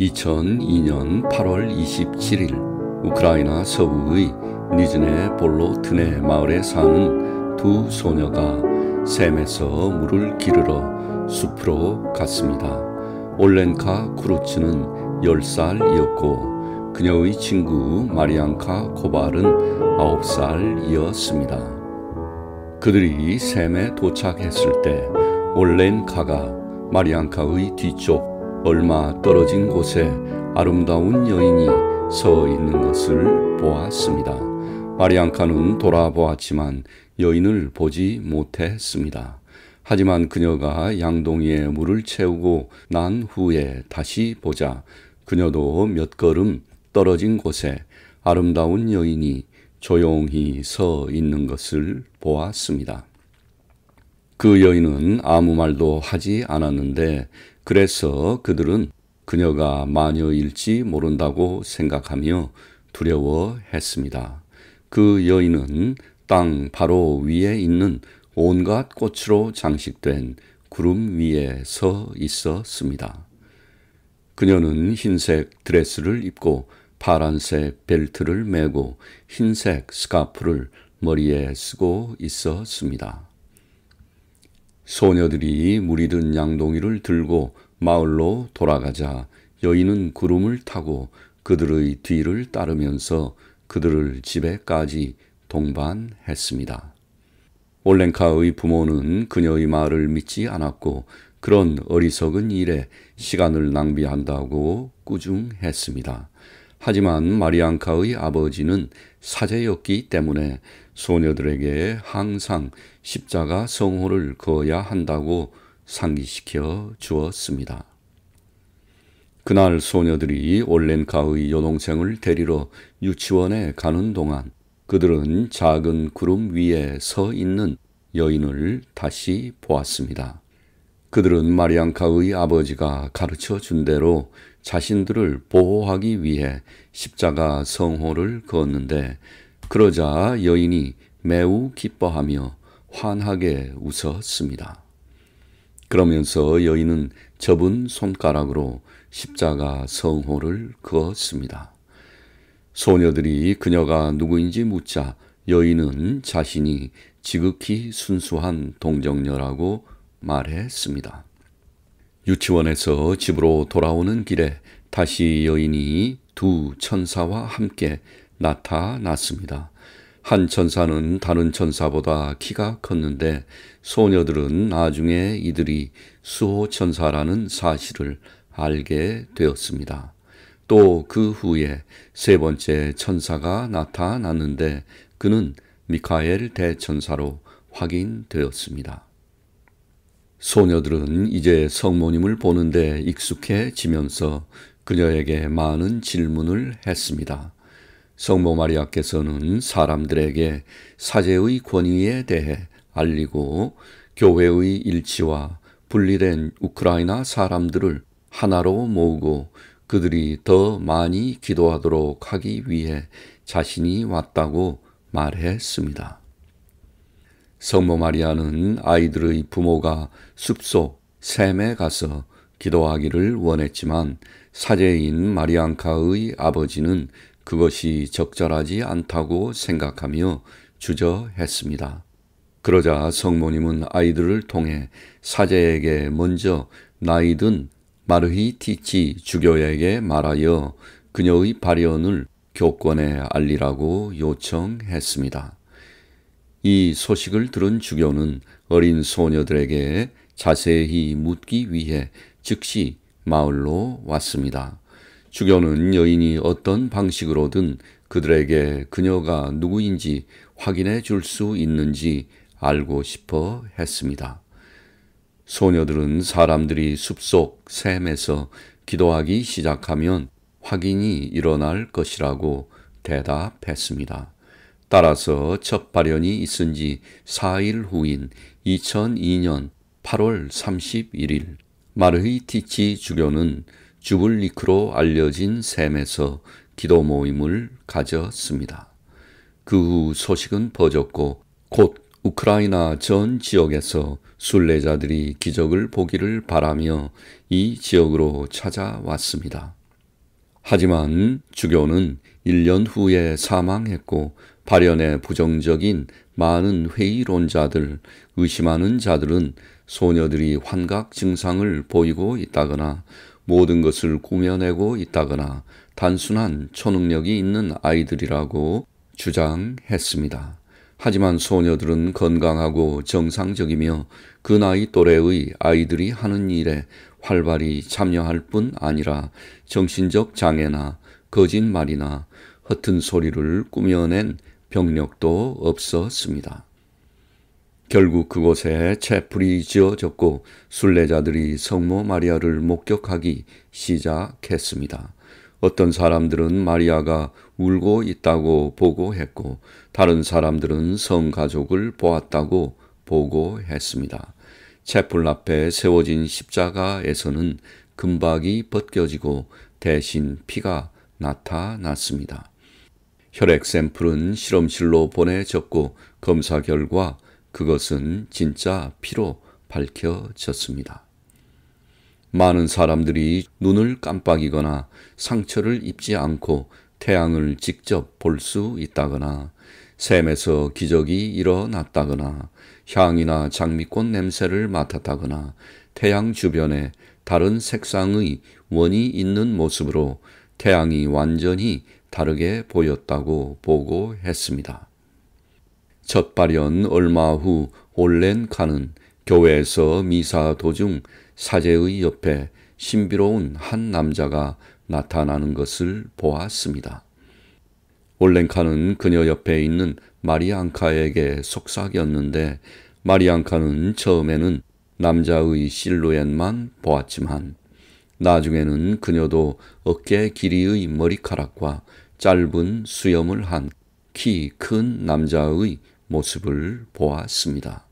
2002년 8월 27일 우크라이나 서부의 니즈네 볼로트네 마을에 사는 두 소녀가 샘에서 물을 기르러 숲으로 갔습니다. 올렌카 쿠루츠는 10살이었고 그녀의 친구 마리안카 코발은 9살이었습니다. 그들이 샘에 도착했을 때 올렌카가 마리안카의 뒤쪽 얼마 떨어진 곳에 아름다운 여인이 서 있는 것을 보았습니다. 마리안카는 돌아보았지만 여인을 보지 못했습니다. 하지만 그녀가 양동이에 물을 채우고 난 후에 다시 보자 그녀도 몇 걸음 떨어진 곳에 아름다운 여인이 조용히 서 있는 것을 보았습니다. 그 여인은 아무 말도 하지 않았는데 그래서 그들은 그녀가 마녀일지 모른다고 생각하며 두려워했습니다. 그 여인은 땅 바로 위에 있는 온갖 꽃으로 장식된 구름 위에 서 있었습니다. 그녀는 흰색 드레스를 입고 파란색 벨트를 메고 흰색 스카프를 머리에 쓰고 있었습니다. 소녀들이 물이 든 양동이를 들고 마을로 돌아가자 여인은 구름을 타고 그들의 뒤를 따르면서 그들을 집에까지 동반했습니다. 올렌카의 부모는 그녀의 말을 믿지 않았고 그런 어리석은 일에 시간을 낭비한다고 꾸중했습니다. 하지만 마리안카의 아버지는 사제였기 때문에 소녀들에게 항상 십자가 성호를 그어야 한다고 상기시켜 주었습니다. 그날 소녀들이 올렌카의 여동생을 데리러 유치원에 가는 동안 그들은 작은 구름 위에 서 있는 여인을 다시 보았습니다. 그들은 마리안카의 아버지가 가르쳐 준 대로 자신들을 보호하기 위해 십자가 성호를 그었는데 그러자 여인이 매우 기뻐하며 환하게 웃었습니다. 그러면서 여인은 접은 손가락으로 십자가 성호를 그었습니다. 소녀들이 그녀가 누구인지 묻자 여인은 자신이 지극히 순수한 동정녀라고 말했습니다. 유치원에서 집으로 돌아오는 길에 다시 여인이 두 천사와 함께 나타났습니다. 한 천사는 다른 천사보다 키가 컸는데 소녀들은 나중에 이들이 수호천사라는 사실을 알게 되었습니다. 또 그 후에 세 번째 천사가 나타났는데 그는 미카엘 대천사로 확인되었습니다. 소녀들은 이제 성모님을 보는데 익숙해지면서 그녀에게 많은 질문을 했습니다. 성모 마리아께서는 사람들에게 사제의 권위에 대해 알리고 교회의 일치와 분리된 우크라이나 사람들을 하나로 모으고 그들이 더 많이 기도하도록 하기 위해 자신이 왔다고 말했습니다. 성모 마리아는 아이들의 부모가 숲속 샘에 가서 기도하기를 원했지만 사제인 마리안카의 아버지는 그것이 적절하지 않다고 생각하며 주저했습니다. 그러자 성모님은 아이들을 통해 사제에게 먼저 나이든 마르히티치 주교에게 말하여 그녀의 발현을 교권에 알리라고 요청했습니다. 이 소식을 들은 주교는 어린 소녀들에게 자세히 묻기 위해 즉시 마을로 왔습니다. 주교는 여인이 어떤 방식으로든 그들에게 그녀가 누구인지 확인해 줄 수 있는지 알고 싶어 했습니다. 소녀들은 사람들이 숲속 샘에서 기도하기 시작하면 확인이 일어날 것이라고 대답했습니다. 따라서 첫 발현이 있은 지 4일 후인 2002년 8월 31일 마르히티치 주교는 주블리크로 알려진 샘에서 기도 모임을 가졌습니다. 그 후 소식은 퍼졌고 곧 우크라이나 전 지역에서 순례자들이 기적을 보기를 바라며 이 지역으로 찾아왔습니다. 하지만 주교는 1년 후에 사망했고 발현에 부정적인 많은 회의론자들, 의심하는 자들은 소녀들이 환각 증상을 보이고 있다거나 모든 것을 꾸며내고 있다거나 단순한 초능력이 있는 아이들이라고 주장했습니다. 하지만 소녀들은 건강하고 정상적이며 그 나이 또래의 아이들이 하는 일에 활발히 참여할 뿐 아니라 정신적 장애나 거짓말이나 허튼 소리를 꾸며낸 병력도 없었습니다. 결국 그곳에 채플이 지어졌고 순례자들이 성모 마리아를 목격하기 시작했습니다. 어떤 사람들은 마리아가 울고 있다고 보고했고 다른 사람들은 성가족을 보았다고 보고했습니다. 채플 앞에 세워진 십자가에서는 금박이 벗겨지고 대신 피가 나타났습니다. 혈액 샘플은 실험실로 보내졌고 검사 결과 그것은 진짜 피로 밝혀졌습니다. 많은 사람들이 눈을 깜빡이거나 상처를 입지 않고 태양을 직접 볼 수 있다거나 샘에서 기적이 일어났다거나 향이나 장미꽃 냄새를 맡았다거나 태양 주변에 다른 색상의 원이 있는 모습으로 태양이 완전히 다르게 보였다고 보고했습니다. 첫 발현 얼마 후 올렌카는 교회에서 미사 도중 사제의 옆에 신비로운 한 남자가 나타나는 것을 보았습니다. 올렌카는 그녀 옆에 있는 마리앙카에게 속삭였는데 마리앙카는 처음에는 남자의 실루엣만 보았지만 나중에는 그녀도 어깨 길이의 머리카락과 짧은 수염을 한 키 큰 남자의 모습을 보았습니다.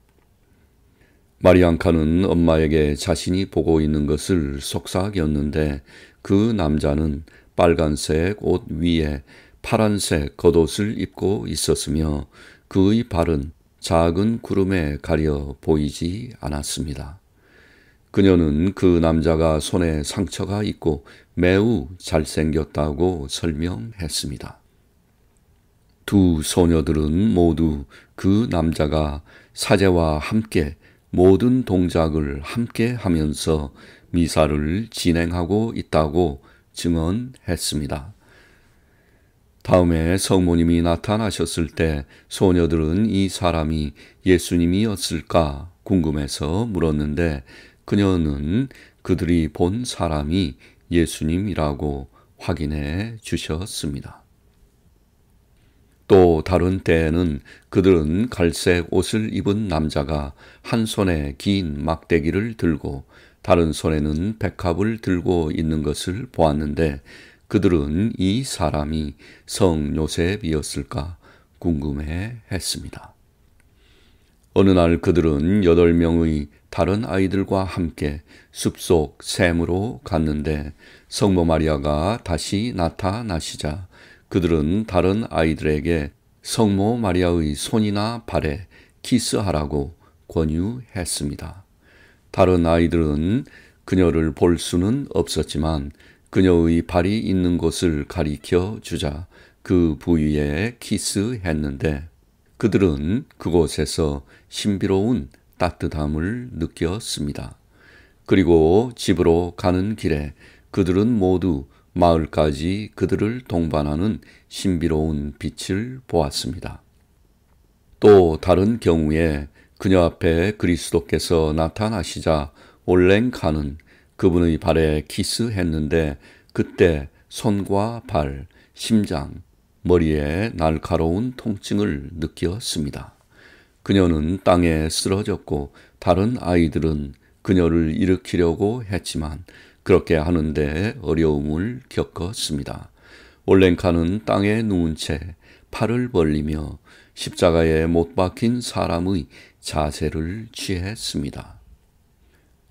마리앙카는 엄마에게 자신이 보고 있는 것을 속삭였는데 그 남자는 빨간색 옷 위에 파란색 겉옷을 입고 있었으며 그의 발은 작은 구름에 가려 보이지 않았습니다. 그녀는 그 남자가 손에 상처가 있고 매우 잘생겼다고 설명했습니다. 두 소녀들은 모두 그 남자가 사제와 함께 모든 동작을 함께 하면서 미사를 진행하고 있다고 증언했습니다. 다음에 성모님이 나타나셨을 때 소녀들은 이 사람이 예수님이었을까 궁금해서 물었는데 그녀는 그들이 본 사람이 예수님이라고 확인해 주셨습니다. 또 다른 때에는 그들은 갈색 옷을 입은 남자가 한 손에 긴 막대기를 들고 다른 손에는 백합을 들고 있는 것을 보았는데 그들은 이 사람이 성 요셉이었을까 궁금해 했습니다. 어느 날 그들은 8명의 다른 아이들과 함께 숲속 샘으로 갔는데 성모 마리아가 다시 나타나시자 그들은 다른 아이들에게 성모 마리아의 손이나 발에 키스하라고 권유했습니다. 다른 아이들은 그녀를 볼 수는 없었지만 그녀의 발이 있는 곳을 가리켜 주자 그 부위에 키스했는데 그들은 그곳에서 신비로운 따뜻함을 느꼈습니다. 그리고 집으로 가는 길에 그들은 모두 마을까지 그들을 동반하는 신비로운 빛을 보았습니다. 또 다른 경우에 그녀 앞에 그리스도께서 나타나시자 올랭카는 그분의 발에 키스했는데 그때 손과 발, 심장, 머리에 날카로운 통증을 느꼈습니다. 그녀는 땅에 쓰러졌고 다른 아이들은 그녀를 일으키려고 했지만 그렇게 하는데 어려움을 겪었습니다. 올랭카는 땅에 누운 채 팔을 벌리며 십자가에 못 박힌 사람의 자세를 취했습니다.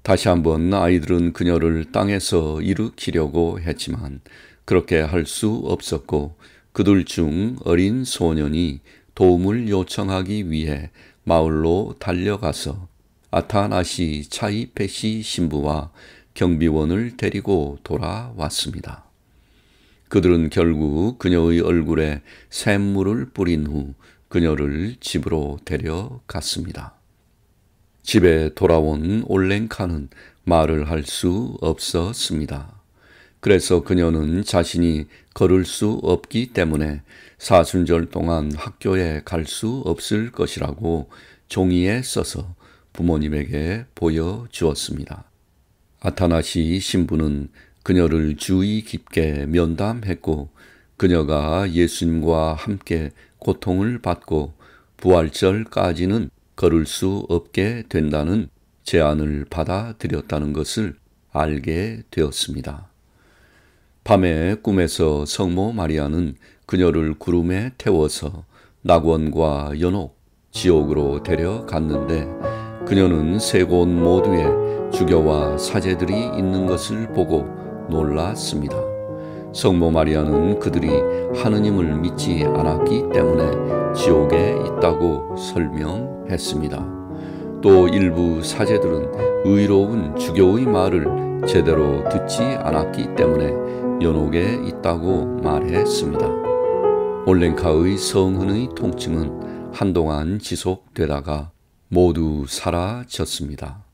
다시 한번 아이들은 그녀를 땅에서 일으키려고 했지만 그렇게 할 수 없었고 그들 중 어린 소년이 도움을 요청하기 위해 마을로 달려가서 아타나시 차이페시 신부와 경비원을 데리고 돌아왔습니다. 그들은 결국 그녀의 얼굴에 샘물을 뿌린 후 그녀를 집으로 데려갔습니다. 집에 돌아온 올랭카는 말을 할 수 없었습니다. 그래서 그녀는 자신이 걸을 수 없기 때문에 사순절 동안 학교에 갈 수 없을 것이라고 종이에 써서 부모님에게 보여주었습니다. 아타나시 신부는 그녀를 주의 깊게 면담했고 그녀가 예수님과 함께 고통을 받고 부활절까지는 걸을 수 없게 된다는 제안을 받아들였다는 것을 알게 되었습니다. 밤에 꿈에서 성모 마리아는 그녀를 구름에 태워서 낙원과 연옥, 지옥으로 데려갔는데 그녀는 세 곳 모두에 주교와 사제들이 있는 것을 보고 놀랐습니다. 성모 마리아는 그들이 하느님을 믿지 않았기 때문에 지옥에 있다고 설명했습니다. 또 일부 사제들은 의로운 주교의 말을 제대로 듣지 않았기 때문에 연옥에 있다고 말했습니다. 올랭카의 성흔의 통증은 한동안 지속되다가 모두 사라졌습니다.